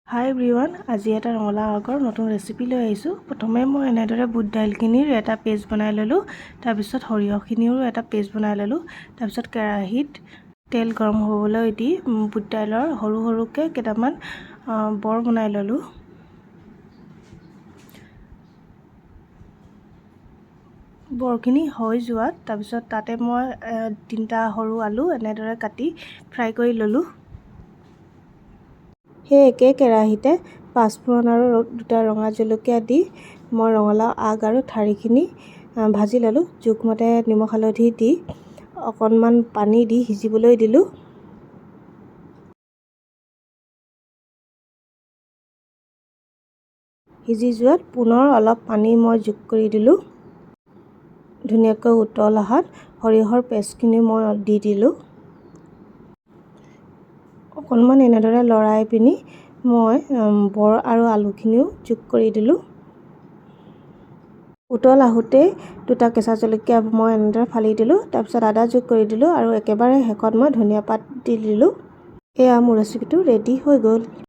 হাই everyone, আজি এটা ৰঙালাও আগৰ নতুন ৰেচিপি লৈ আহিছোঁ। প্ৰথমে মই এনেদৰে বুট দাইলখিনিৰ এটা পেষ্ট বনাই ল'লোঁ। তাৰপিছত সৰিয়হখিনিৰো এটা পেষ্ট বনাই ল'লোঁ। তাৰপিছত কেৰাহীত তেল গৰম হ'বলৈ দি বুট দাইলৰ সৰু সৰুকৈ কেইটামান বৰ বনাই ল'লোঁ। বৰখিনি হৈ যোৱাত তাৰপিছত তাতে মই 3টা সৰু আলু এনেদৰে কাটি ফ্ৰাই কৰি ল'লোঁ। সেই একে কেৰাহীতে পাঁচফোৰণ আৰু 2টা ৰঙা জলকীয়া দি মই ৰঙালাও আগ আৰু ঠাৰিখিনি ভাজি ল'লোঁ। জোখমতে নিমখ হালধি দি অকণমান পানী দি সিজিবলৈ দিলোঁ। সিজি যোৱাত পুনৰ অলপ পানী মই যোগ কৰি দিলোঁ। ধুনীয়াকৈ উতল অহাত সৰিয়হৰ পেষ্টখিনি মই দি দিলোঁ। অকণমান এনেদৰে লৰাই পিনি মই বৰ আৰু আলুখিনিও যোগ কৰি দিলোঁ। উতল আহোঁতেই 2টা কেঁচা জলকীয়া মই এনেদৰে ফালি দিলোঁ। তাৰপিছত আদা যোগ কৰি দিলোঁ আৰু একেবাৰে শেষত মই ধনিয়া পাত দি দিলোঁ। এয়া মোৰ ৰেচিপিটো ৰেডি হৈ গ'ল।